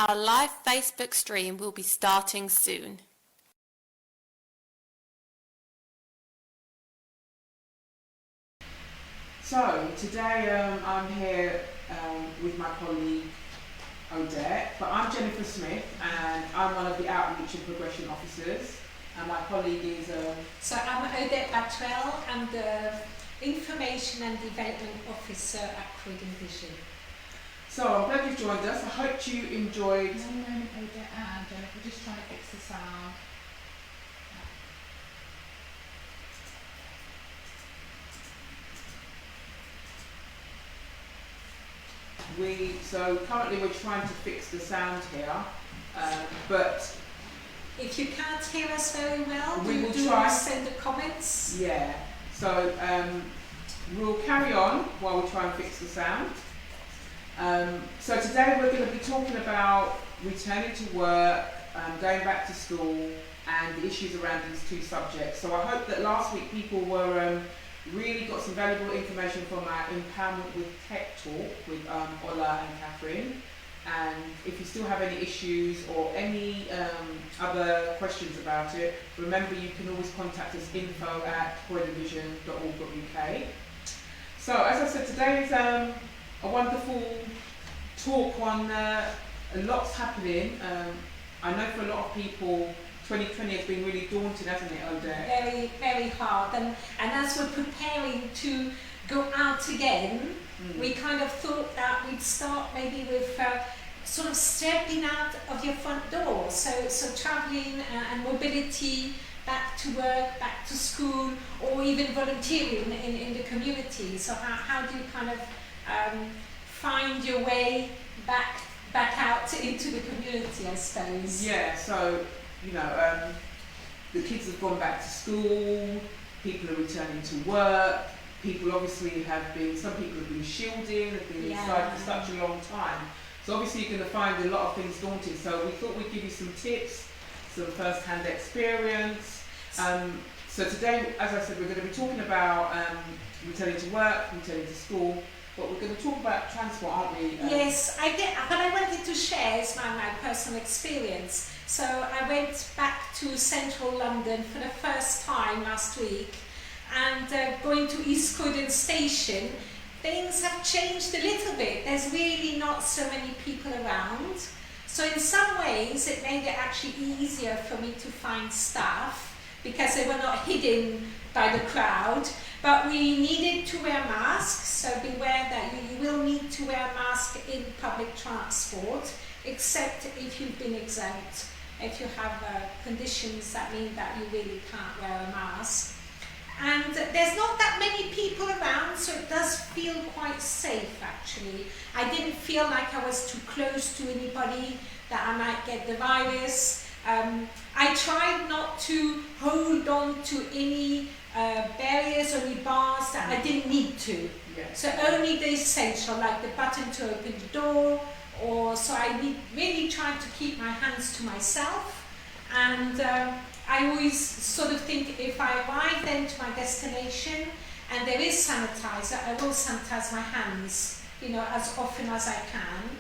Our live Facebook stream will be starting soon. So today I'm here with my colleague Odette, but I'm Jennifer Smith and I'm one of the Outreach and Progression Officers, and my colleague is... So I'm Odette Batwell, I'm the Information and Development Officer at Croydon Vision. So I'm glad you've joined us. I hope you enjoyed... One moment, Odette and Jennifer, just trying to fix the sound. So currently we're trying to fix the sound here, but if you can't hear us very well, we will do try. Send the comments. Yeah, so we'll carry on while we try and fix the sound. So today we're going to be talking about returning to work, going back to school, and the issues around these two subjects. So I hope that last week people were really got some valuable information from our Empowerment with Tech talk with Ola and Catherine. And if you still have any issues or any other questions about it, remember you can always contact us info@croydonvision.org.uk. So as I said, today is a wonderful talk on a lot's happening. I know for a lot of people 2020 has been really daunting, hasn't it, Odette? Very, very hard. And as we're preparing to go out again, we kind of thought that we'd start maybe with sort of stepping out of your front door. So travelling and mobility, back to work, back to school, or even volunteering in the community. So how do you kind of find your way back out into the community, I suppose? Yeah, so you know, the kids have gone back to school, people are returning to work, people obviously some people have been shielding, have been inside for such a long time. So obviously you're going to find a lot of things daunting. So we thought we'd give you some tips, some first-hand experience. So today, as I said, we're going to be talking about returning to work, returning to school, but we're going to talk about transport, aren't we? Yes, I did. What I wanted to share is my personal experience. So I went back to central London for the first time last week, and going to East Croydon Station, things have changed a little bit. There's really not so many people around. So in some ways it made it actually easier for me to find staff because they were not hidden by the crowd. But we needed to wear masks, so beware that you will need to wear a mask in public transport, except if you've been exempt. If you have conditions that mean that you really can't wear a mask. And there's not that many people around, so it does feel quite safe actually. I didn't feel like I was too close to anybody, that I might get the virus. I tried not to hold on to any barriers or any bars that I didn't need to. Yeah. So only the essential, like the button to open the door, so I really tried to keep my hands to myself. And I always sort of think if I arrive then to my destination and there is sanitizer, I will sanitize my hands, you know, as often as I can.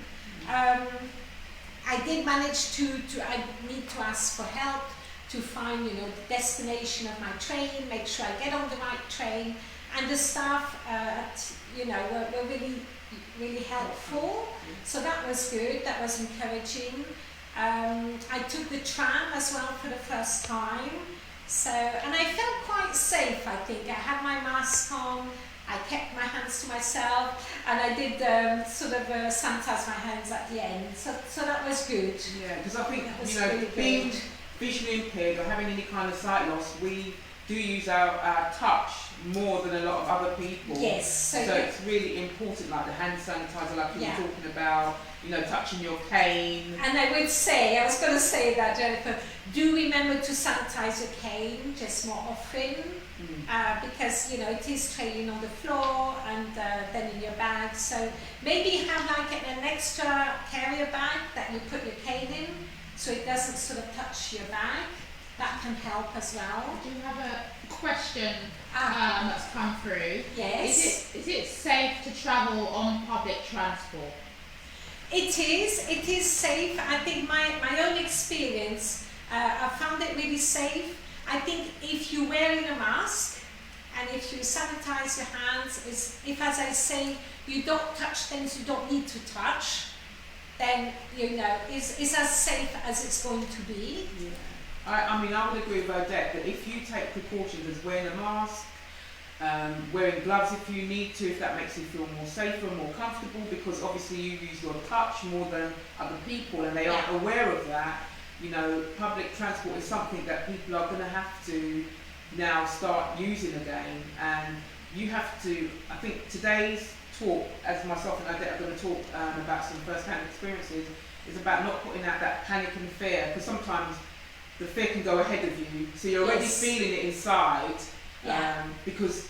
I did manage I need to ask for help to find, you know, the destination of my train, make sure I get on the right train, and the staff, you know, were really helpful. So that was good, that was encouraging. I took the tram as well for the first time, and I felt quite safe, I think. I had my mask on, I kept my hands to myself, and I did sort of sanitize my hands at the end, so that was good. Yeah, because I think, you know, really being visually impaired or having any kind of sight loss, we do use our touch more than a lot of other people. Yes. So it's really important, like the hand sanitizer, like you were talking about, you know, touching your cane. And I was going to say that, Jennifer, do remember to sanitize your cane just more often, because, you know, it is trailing on the floor and then in your bag. So maybe have like an extra carrier bag that you put your cane in, so it doesn't sort of touch your bag. That can help as well. I do have a question that's come through. Yes. Is it safe to travel on public transport? It is safe. I think my own experience, I found it really safe. I think if you're wearing a mask and if you sanitize your hands, if, as I say, you don't touch things you don't need to touch, then, you know, it's as safe as it's going to be. Yeah. I mean, I would agree with Odette that if you take precautions as wearing a mask, wearing gloves if you need to, if that makes you feel more safer, more comfortable, because obviously you use your touch more than other people and they aren't aware of that. You know, public transport is something that people are going to have to now start using again, and you have to, I think today's talk, as myself and Odette are going to talk about some first-hand experiences, is about not putting out that panic and fear, because sometimes the fear can go ahead of you, so you're already feeling it inside. Because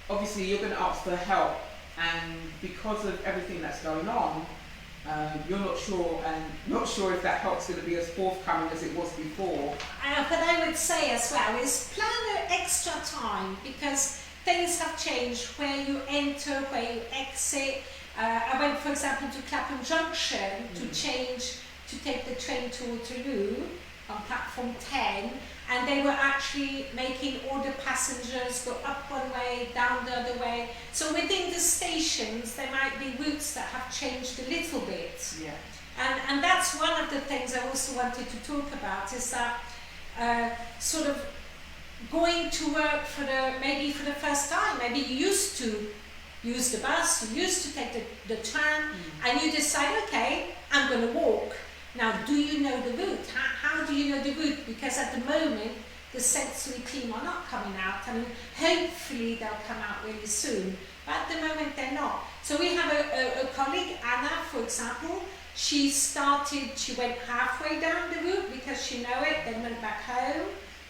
obviously you're going to ask for help, and because of everything that's going on, you're not sure if that help's going to be as forthcoming as it was before. But I would say as well is plan an extra time, because things have changed where you enter, where you exit. I went, for example, to Clapham Junction to take the train to Waterloo on platform 10, and they were actually making all the passengers go up one way, down the other way. So within the stations, there might be routes that have changed a little bit. Yeah. And that's one of the things I also wanted to talk about, is that sort of going to work maybe for the first time. Maybe you used to use the bus, you used to take the tram, and you decide, okay, I'm going to walk. Now, do you know the route? How do you know the route? Because at the moment, the sensory team are not coming out. I mean, hopefully they'll come out really soon, but at the moment they're not. So we have a colleague, Anna, for example. She went halfway down the route because she knew it, then went back home,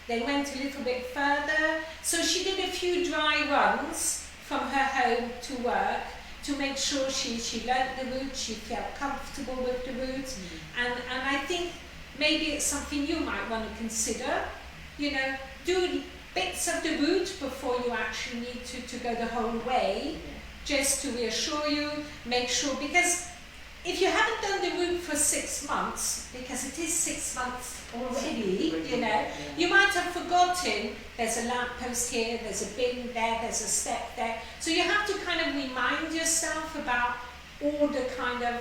then went a little bit further. So she did a few dry runs from her home to work, to make sure she learnt the route, she felt comfortable with the route, and I think maybe it's something you might want to consider. You know, do bits of the route before you actually need to go the whole way, just to reassure you, make sure, because if you haven't done the route for 6 months, because it is 6 months already, you know, you might have forgotten there's a lamppost here, there's a bin there, there's a step there. So you have to kind of remind yourself about all the kind of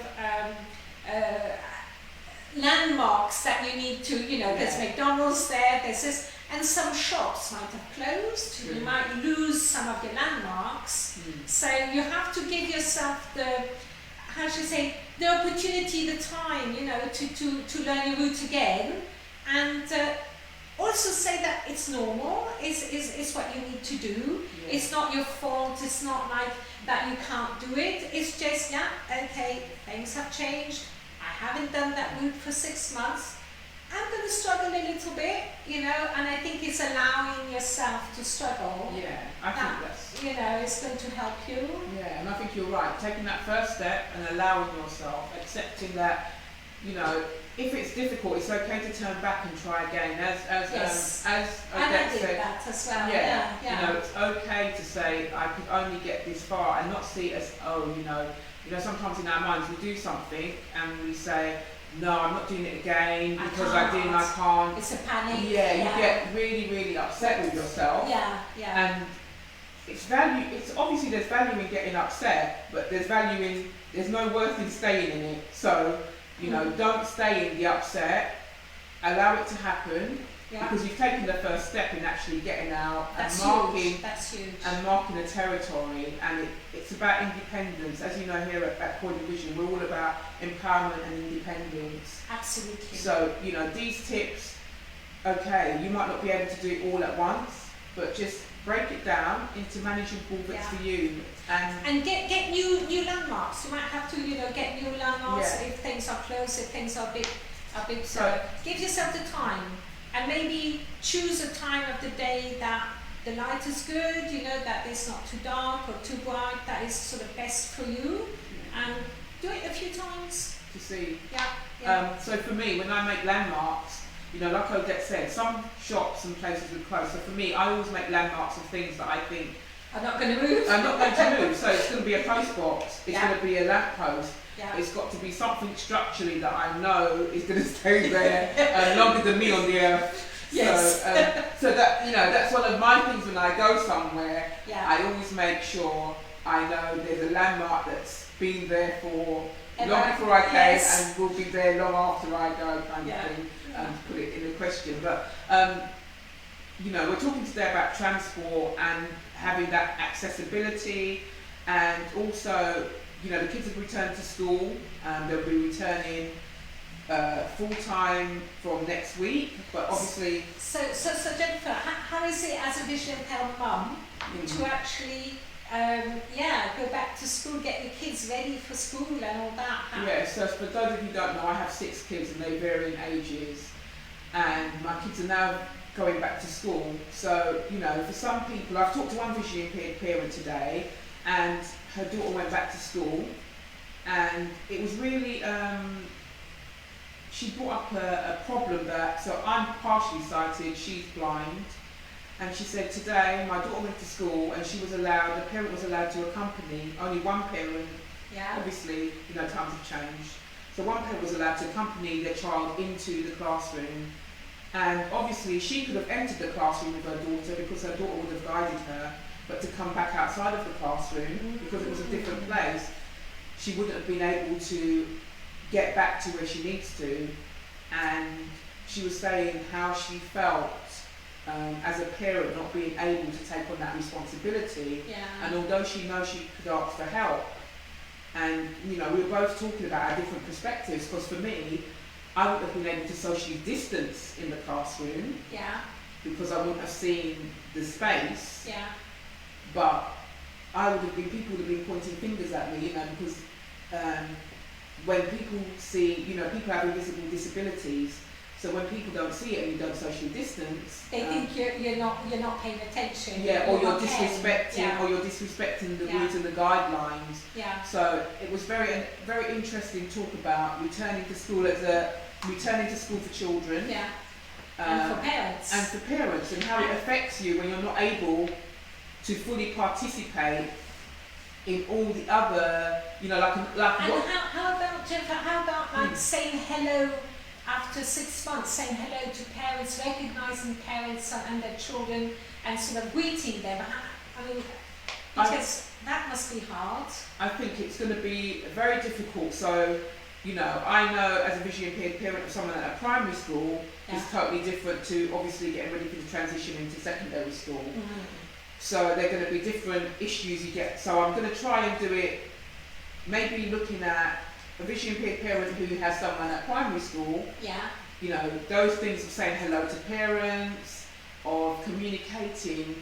landmarks that you need to, you know, there's McDonald's there, there's this, and some shops might have closed, you might lose some of your landmarks. So you have to give yourself the, how should I say, the opportunity, the time, you know, to learn your route again, and also say that it's normal, it's what you need to do. It's not your fault, it's not like that you can't do it, it's just, okay, things have changed, I haven't done that route for 6 months, I'm going to struggle a little bit, you know, and I think it's allowing yourself to struggle. Yeah, I think that's, you know, it's going to help you. Yeah, and I think you're right. Taking that first step and allowing yourself, accepting that, you know, if it's difficult, it's okay to turn back and try again. As Odette said, that as well. You know, it's okay to say I could only get this far, and not see it as, you know, sometimes in our minds we do something and we say, no, I'm not doing it again because I can't. It's a panic. Yeah, you get really, really upset with yourself. And it's obviously there's value in getting upset, but there's no worth in staying in it. So, you know, don't stay in the upset, allow it to happen, because you've taken the first step in actually getting out and marking a territory, and it's about independence. As you know, here at Croydon Vision, we're all about empowerment and independence. Absolutely. So, you know, these tips, okay, you might not be able to do it all at once, but just break it down into manageable bits for you, and get new landmarks. You might have to, you know, get new landmarks if things are close, if things are a bit. So give yourself the time, and maybe choose a time of the day that the light is good, you know, that it's not too dark or too bright, that is sort of best for you, and do it a few times to see. So for me, when I make landmarks, you know, like Odette said, some shops and places are closed. So for me, I always make landmarks of things that I think are not going to move. I'm not going to move. So it's going to be a post box. It's going to be a lamp post. Yeah. It's got to be something structurally that I know is going to stay there longer than me on the earth. Yes. So that, you know, that's one of my things when I go somewhere. Yeah. I always make sure I know there's a landmark that's been there for long before I came, yes. and will be there long after I go, kind Yeah. of thing, to put it in the question. But you know, we're talking today about transport and having that accessibility, and also, you know, the kids have returned to school, and they'll be returning full-time from next week, but obviously... So Jennifer, how is it as a visually impaired mum to actually, go back to school, get your kids ready for school and all that? Yeah, so for those of you who don't know, I have 6 kids and they vary in ages, and my kids are now going back to school. So, you know, for some people, I've talked to one visually impaired parent today, and her daughter went back to school, and it was really... she brought up a problem that, so I'm partially sighted, she's blind, and she said today my daughter went to school and she was allowed, the parent was allowed to accompany, only one parent, obviously, you know, times have changed, so one parent was allowed to accompany their child into the classroom, and obviously she could have entered the classroom with her daughter because her daughter would have guided her, but to come back outside of the classroom, because it was a different place, she wouldn't have been able to get back to where she needs to. And she was saying how she felt as a parent not being able to take on that responsibility, and although she knows she could ask for help, and you know, we were both talking about our different perspectives, because for me, I wouldn't have been able to socially distance in the classroom, because I wouldn't have seen the space, but I would have been, people would have been pointing fingers at me, you know, because when people see, you know, people have invisible disabilities, so when people don't see it and you don't socially distance, they think you're not paying attention. Or you're disrespecting the rules and the guidelines. So it was very interesting talk about returning to school for children. And for parents. And how it affects you when you're not able to fully participate in all the other, you know, like and what... how about, Jennifer, how about like saying hello after 6 months, saying hello to parents, recognising parents and their children, and sort of greeting them? I mean, because that must be hard. I think it's going to be very difficult. So, you know, I know as a visually impaired parent of someone at a primary school is totally different to obviously getting ready for the transition into secondary school. So they're going to be different issues you get. So I'm going to try and do it, maybe looking at a visually impaired parent who has someone at primary school. You know, those things of saying hello to parents, of communicating,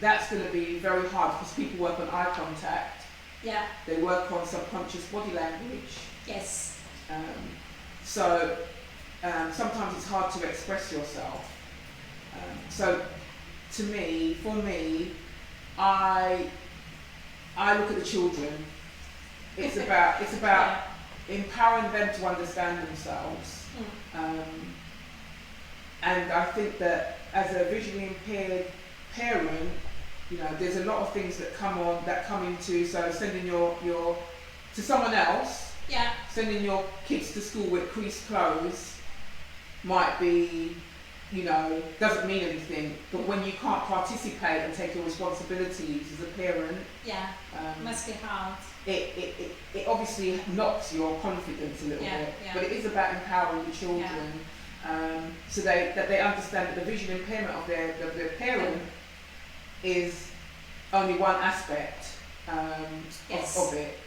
that's going to be very hard because people work on eye contact. They work on subconscious body language. So sometimes it's hard to express yourself. So for me, I look at the children. It's about empowering them to understand themselves. And I think that as a visually impaired parent, you know, there's a lot of things that come into, so sending your to someone else, sending your kids to school with creased clothes might be, you know, doesn't mean anything, but when you can't participate and take your responsibilities as a parent, must be hard. It obviously knocks your confidence a little bit, but it is about empowering the children, so that they understand that the visual impairment of their parent is only one aspect of it.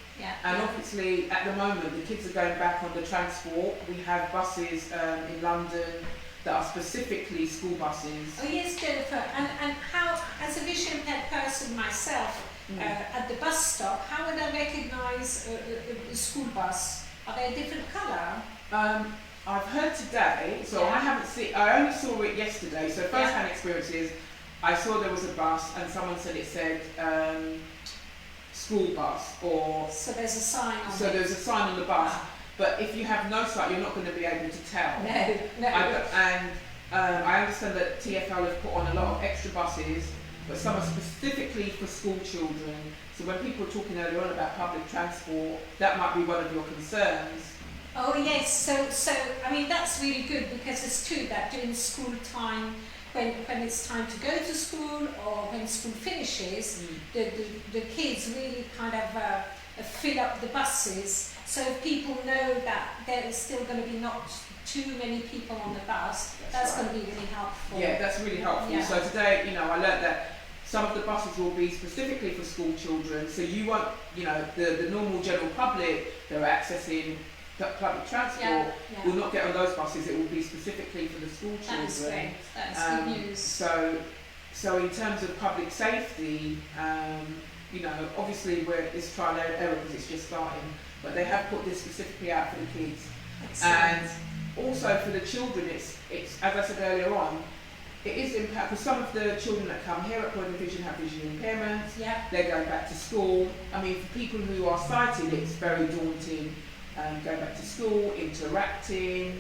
And obviously at the moment the kids are going back on the transport. We have buses in London that are specifically school buses. Oh yes, Jennifer, and how, as a visually impaired person myself, at the bus stop, how would I recognise a school bus? Are they a different colour? I've heard today, so I only saw it yesterday, so first-hand experiences, I saw there was a bus and someone said it said school bus, or... So there's a sign on it. So there's a sign on the bus, but if you have no sight, you're not going to be able to tell. No. I understand that TfL have put on a lot of extra buses but some are specifically for school children. So when people were talking earlier on about public transport, that might be one of your concerns. Oh yes, so I mean that's really good, because it's true that during school time, when it's time to go to school or when school finishes, the kids really kind of fill up the buses. So if people know that there is still going to be not too many people on the bus, that's right. going to be really helpful. Yeah, that's really helpful. Yeah. So today, I learned that some of the buses will be specifically for school children. So you want, the normal general public that are accessing public transport will not get on those buses. It will be specifically for the school children. That's great. That's good news. So in terms of public safety, obviously it's trial and error because it's just starting, but they have put this specifically out for the kids. Excellent. And also for the children, it's as I said earlier on, it is impact, because some of the children that come here at Croydon Vision have vision impairments. Yeah. They're going back to school. I mean, for people who are sighted, it's very daunting. Going back to school, interacting,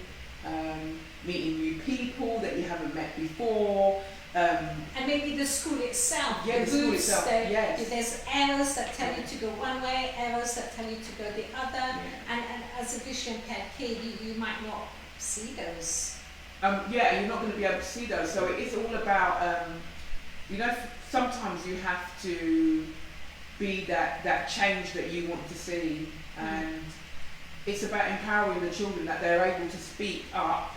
meeting new people that you haven't met before. And maybe the school itself, Yeah, the the school routes, itself, yes. There's arrows that tell you to go one way, arrows that tell you to go the other, and as a vision impaired kid, you might not see those. You're not going to be able to see those. So it is all about, sometimes you have to be that change that you want to see, and it's about empowering the children that they're able to speak up,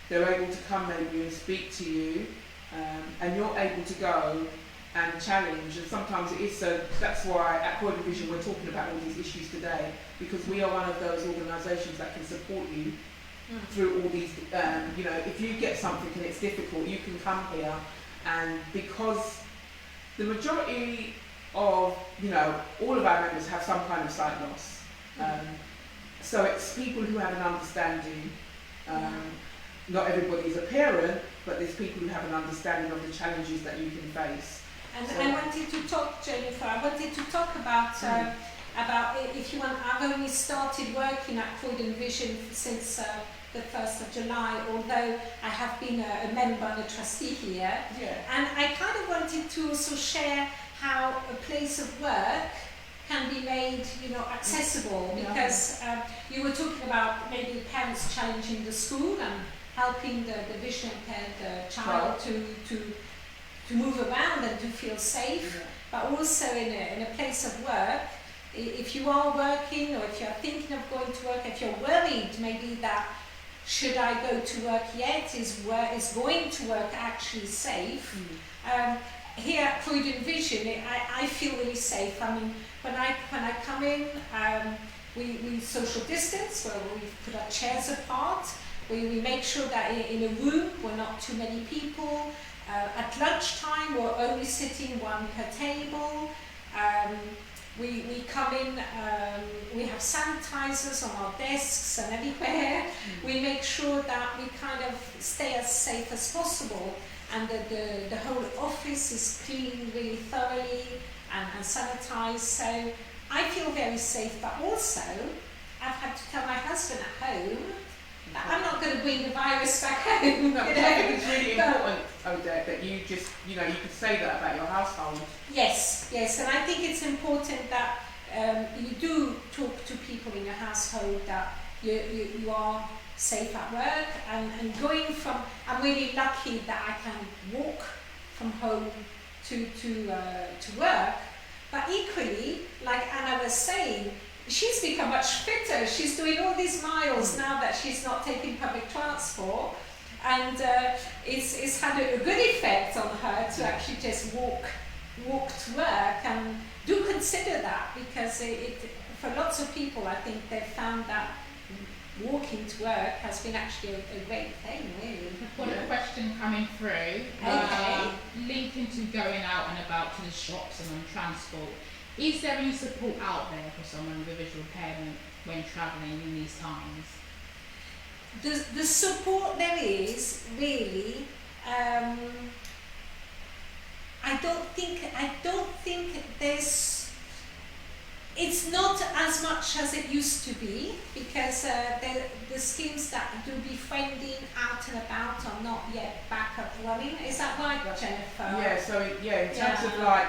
they're able to come maybe and speak to you, and you're able to go and challenge. And sometimes it is so. That's why at Croydon Vision we're talking about all these issues today, because we are one of those organisations that can support you through all these. If you get something and it's difficult, you can come here, and because the majority of all of our members have some kind of sight loss. So it's people who have an understanding. Not everybody's a parent, but there's people who have an understanding of the challenges that you can face. And So- I wanted to talk, Jennifer, about if you want, I've only started working at Croydon Vision since the 1st of July, although I have been a member and a trustee here. Yeah. And I kind of wanted to also share how a place of work can be made, accessible, because you were talking about maybe parents challenging the school and helping the vision impaired child to move around and to feel safe, but also in a place of work. If you are working, or if you're thinking of going to work, if you're worried maybe that should I go to work yet, is going to work actually safe? Here at Croydon Vision, I feel really safe. I mean, when I come in, we social distance, where we put our chairs apart. We make sure that in a room we're not too many people. At lunchtime we're only sitting one per table. We come in, we have sanitizers on our desks and everywhere. We make sure that we kind of stay as safe as possible, and that the whole office is cleaned really thoroughly and sanitized. So I feel very safe, but also I've had to tell my husband at home that I'm not going to bring the virus back home. No, I think it's really important, Odette, that you just, you could say that about your household. Yes, and I think it's important that you do talk to people in your household, that you are safe at work, and going from, I'm really lucky that I can walk from home to work, but equally, like Anna was saying, she's become much fitter. She's doing all these miles now that she's not taking public transport, and it's had a good effect on her to actually just walk to work. And do consider that, because it for lots of people, I think they've found that walking to work has been actually a great thing, really. Got a question coming through, Okay. linking to going out and about to the shops and on transport. Is there any support out there for someone with a visual impairment when travelling in these times? The support there is really. I don't think there's It's not as much as it used to be, because the schemes that do befriending out and about are not yet back up running. Is that right, Jennifer? Yeah, so in terms of like,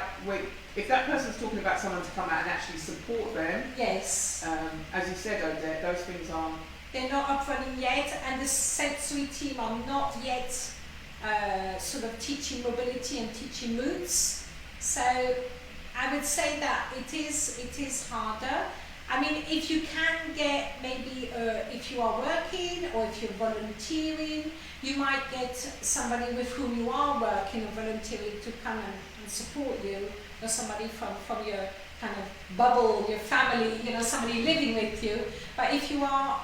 if that person's talking about someone to come out and actually support them, Yes. as you said, Odette, those things aren't. They're not up running yet, and the sensory team are not yet sort of teaching mobility and teaching moods. So I would say that it is harder. I mean, if you can get maybe if you are working or if you're volunteering, you might get somebody with whom you are working or volunteering to come and support you, or somebody from your kind of bubble, your family, you know, somebody living with you. But if you are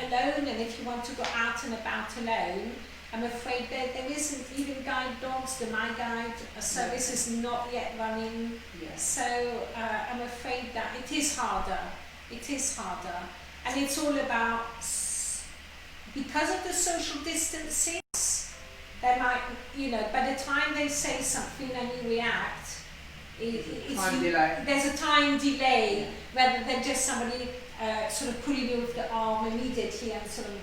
alone and if you want to go out and about alone, I'm afraid there isn't even guide dogs. The My Guide service is not yet running. Yes. So I'm afraid that it is harder. It is harder. And it's all about, because of the social distancing, they might, you know, by the time they say something and you react, there's a time delay, rather than just somebody sort of pulling you with the arm immediately and sort of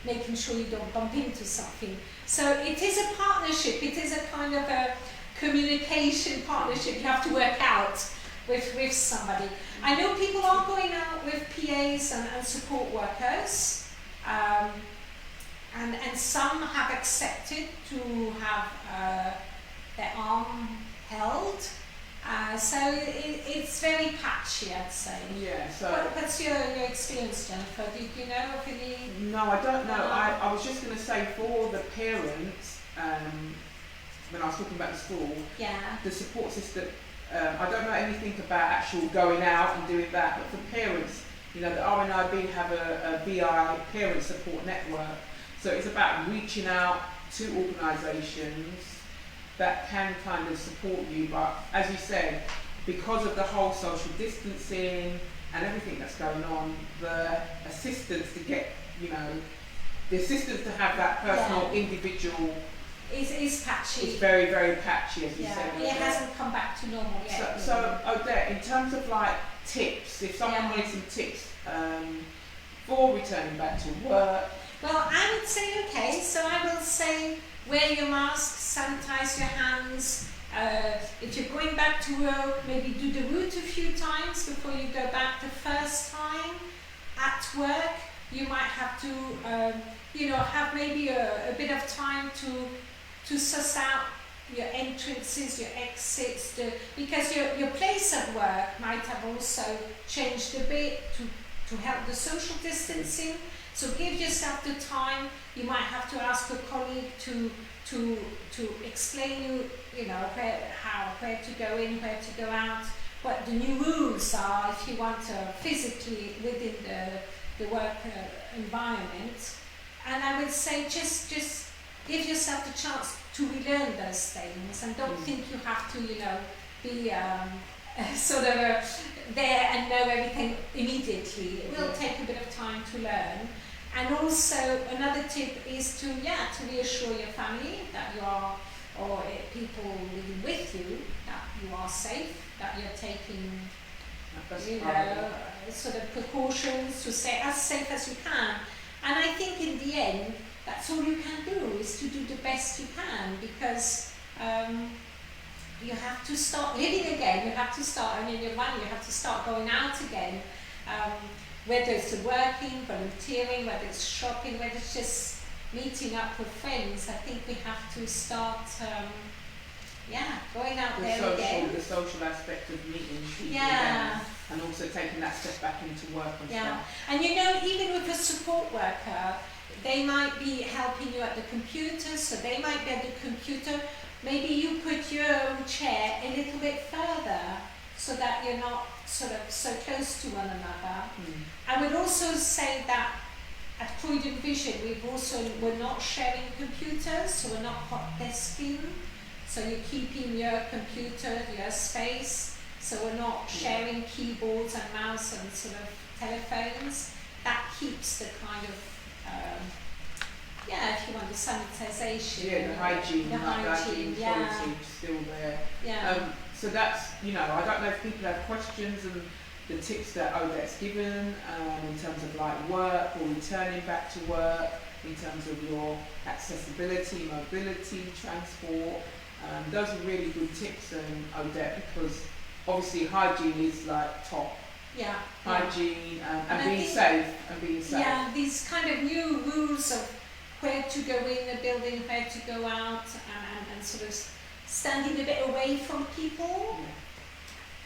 making sure you don't bump into something. So it is a partnership. It is a kind of a communication partnership you have to work out with somebody. I know people are going out with PAs and support workers, and some have accepted to have their arm held. So it's very patchy, I'd say. Yeah. So. What's your experience, Jennifer? Do you know of any? No, I don't know. I was just going to say, for the parents, when I was talking about the school, the support system. I don't know anything about actual going out and doing that, but for parents, you know, the RNIB have a VI parent support network. So it's about reaching out to organisations that can kind of support you. But as you said, because of the whole social distancing and everything that's going on, the assistance to get, you know, the assistance to have that personal, individual is patchy. It's very, very patchy, as you said. It hasn't come back to normal yet. So Odette, in terms of like tips, if someone wanted some tips for returning back to work. Well, I would say, okay, so I will say wear your mask, sanitize your hands. If you're going back to work, maybe do the route a few times before you go back the first time. At work, you might have to, you know, have maybe a bit of time to suss out your entrances, your exits, because your place of work might have also changed a bit to help the social distancing. So give yourself the time. You might have to ask a colleague to explain you know, where to go in, where to go out, what the new rules are if you want to physically within the work environment. And I would say just give yourself the chance to relearn those things, and don't think you have to, you know, be sort of there and know everything immediately. It will take a bit of time to learn. And also another tip is to reassure your family that you are, or people living with you, that you are safe, that you're taking, you know, sort of precautions to stay as safe as you can. And I think in the end, that's all you can do, is to do the best you can, because you have to start living again. You have to start earning your money. You have to start going out again. Whether it's working, volunteering, whether it's shopping, whether it's just meeting up with friends, I think we have to start, going out there again. The social aspect of meeting people again, and also taking that step back into work and stuff. And you know, even with a support worker, they might be helping you at the computer, so they might be at the computer. Maybe you put your own chair a little bit further, so that you're not sort of so close to one another. I would also say that at Croydon Vision, we're not sharing computers, so we're not hot desking. So you're keeping your computer, your space, so we're not sharing keyboards and mouse and sort of telephones. That keeps the kind of, if you want the sanitisation. The hygiene quality still there. So that's, you know, I don't know if people have questions, and the tips that Odette's given in terms of like work or returning back to work, in terms of your accessibility, mobility, transport. Those are really good tips, Odette, because obviously hygiene is like top. Yeah. Hygiene and I being think- safe and being safe. Yeah, these kind of new rules of where to go in a building, where to go out, and sort of standing a bit away from people.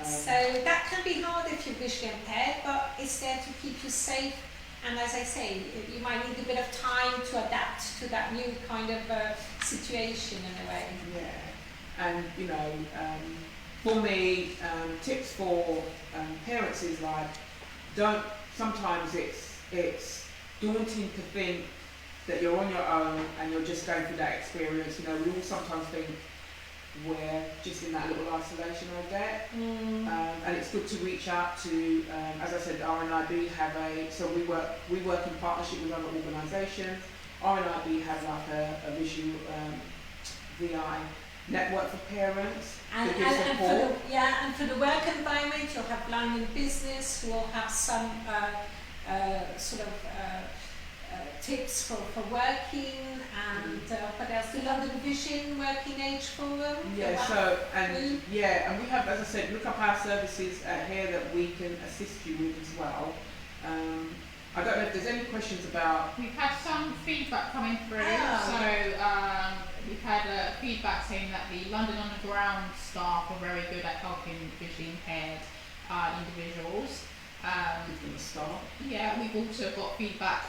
Yeah. So that can be hard if you're visually impaired, but it's there to keep you safe. And as I say, you might need a bit of time to adapt to that new kind of situation in a way. Yeah, and you know, for me, tips for parents is like, don't. Sometimes it's daunting to think that you're on your own and you're just going through that experience. You know, we all sometimes think we're just in that little isolation I get. And it's good to reach out to, as I said, RNIB have so we work in partnership with other organisations. RNIB have like a visual VI network for parents And, to give and support. for the work environment, you'll have Blind in Business who will have some sort of tips for working, and what else? The London Vision Working Age Forum. Yeah, so, and yeah, and we have, as I said, look up our services here that we can assist you with as well. I don't know if there's any questions about. We've had some feedback coming through. Oh. So we've had feedback saying that the London Underground staff are very good at helping visually impaired individuals. Start. Yeah, we've also got feedback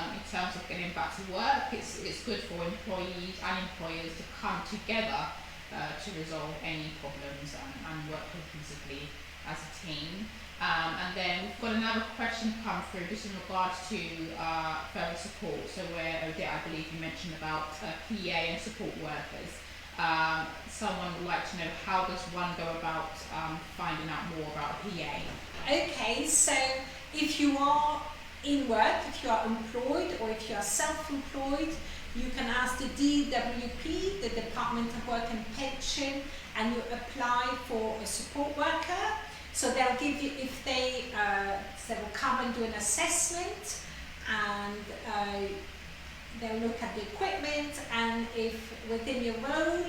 in terms of getting back to work. It's good for employees and employers to come together to resolve any problems and work cohesively as a team. And then we've got another question come through just in regards to further support. So where, Odette, I believe you mentioned about PA and support workers. Someone would like to know, how does one go about finding out more about PA? Okay, so if you are in work, if you are employed, or if you are self-employed, you can ask the DWP, the Department of Work and Pension, and you apply for a support worker. So they'll give you, if they will come and do an assessment, and they'll look at the equipment, and if within your role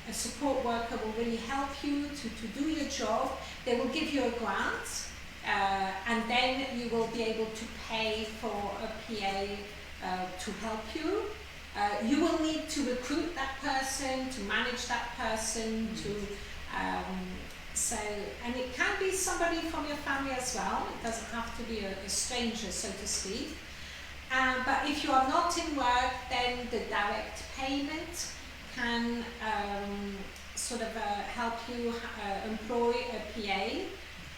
a support worker will really help you to do your job, they will give you a grant, and then you will be able to pay for a PA to help you. You will need to recruit that person, to manage that person, and it can be somebody from your family as well. It doesn't have to be a stranger, so to speak. But if you are not in work, then the direct payment can help you employ a PA,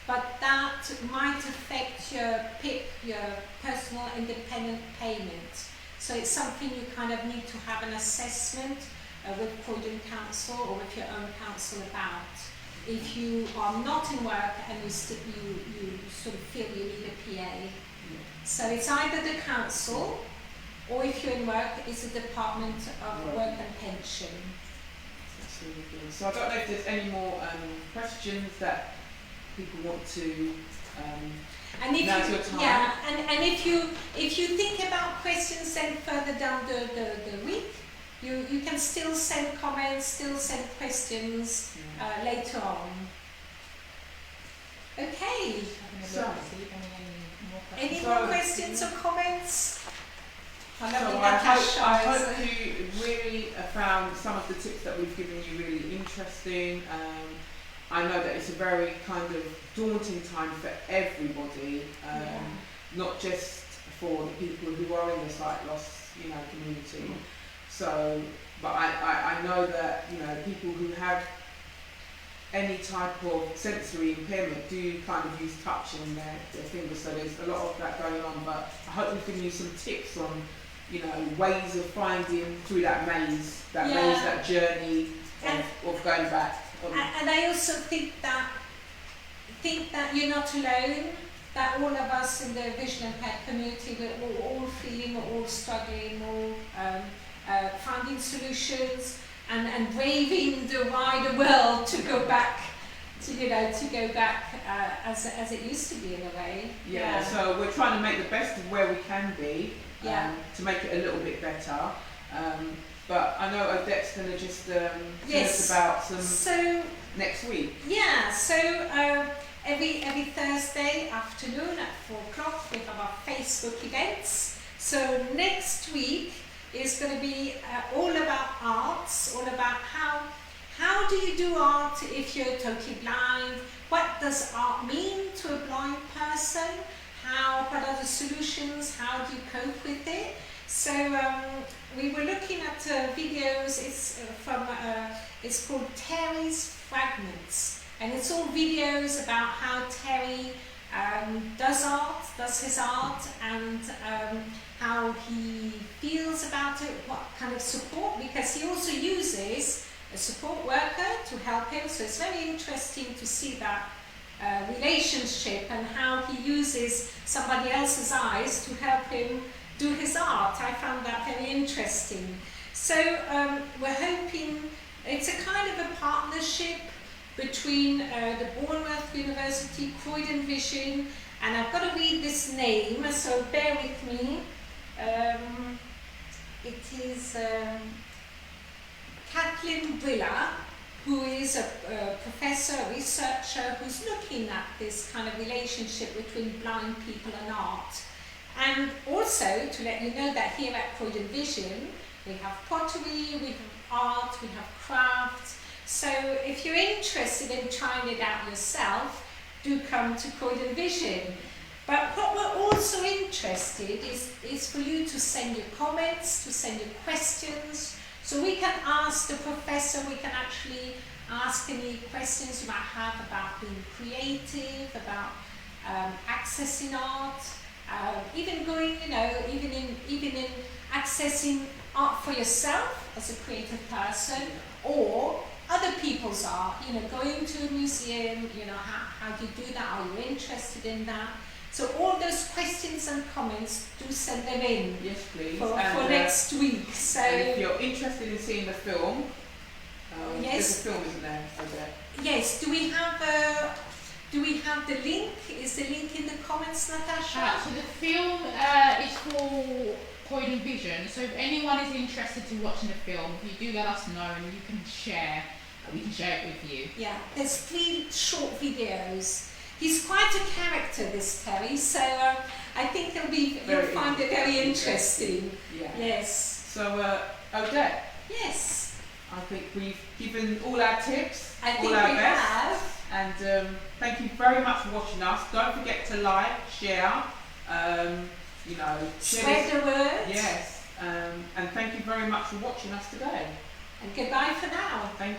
but that might affect your PIP, your personal independent payment. So it's something you kind of need to have an assessment with Croydon Council or with your own council about. If you are not in work and you sort of feel you need a PA. So it's either the council, or if you're in work, it's the Department of Work and Pension. That's really good. So I don't know if there's any more questions that people want to. And if now's you, your time. yeah, and if you think about questions then further down the week, you can still send comments, still send questions later on. Okay. Any more questions or comments? So I hope you really found some of the tips that we've given you really interesting. I know that it's a very kind of daunting time for everybody, not just for the people who are in the sight loss, community. So, but I know that people who have any type of sensory impairment do kind of use touch in their fingers, so there's a lot of that going on. But I hope we've given you some tips on, ways of finding through that maze, that journey of going back. And I also think that you're not alone, that all of us in the vision impaired community, we're all feeling, we're all struggling, all finding solutions and braving the wider world to go back to go back as it used to be in a way. Yeah, so we're trying to make the best of where we can be, to make it a little bit better. But I know Odette's going to just tell us about some next week. Yeah, so every Thursday afternoon at 4 o'clock we have our Facebook events. So next week is going to be all about arts, all about how do you do art if you're totally blind? What does art mean to a blind person? What are the solutions? How do you cope with it? So we were looking at videos. It's it's called Terry's Fragments, and it's all videos about how Terry does his art, and how he feels about it, what kind of support, because he also uses a support worker to help him. So it's very interesting to see that relationship and how he uses somebody else's eyes to help him do his art. I found that very interesting. So we're hoping it's a kind of a partnership between the Bournemouth University, Croydon Vision, and I've got to read this name, so bear with me. It is Kathleen Brilla, who is a professor, a researcher, who's looking at this kind of relationship between blind people and art. And also to let you know that here at Croydon Vision, we have pottery, we have art, we have crafts. So if you're interested in trying it out yourself, do come to Croydon Vision. But what we're also interested is for you to send your comments, to send your questions. So we can ask the professor, we can actually ask any questions you might have about being creative, about accessing art, even going, even in accessing art for yourself as a creative person, or other people's art, going to a museum, how do you do that? Are you interested in that? So all those questions and comments, do send them in. Yes, please. For next week. So and if you're interested in seeing the film, yes, there's a film, isn't there? Yes. Do we have the link? Is the link in the comments, Natasha? So the film is for Croydon Vision. So if anyone is interested in watching the film, if you do let us know and you can share, we can share it with you. Yeah. There's 3 short videos. He's quite a character, this Terry, so I think you'll find it very interesting. Yeah. Yes. So, Odette. Yes. I think we've given all our tips, I think all our we best. have. And thank you very much for watching us. Don't forget to like, share, spread the word. Yes. And thank you very much for watching us today. And goodbye for now. Thank you.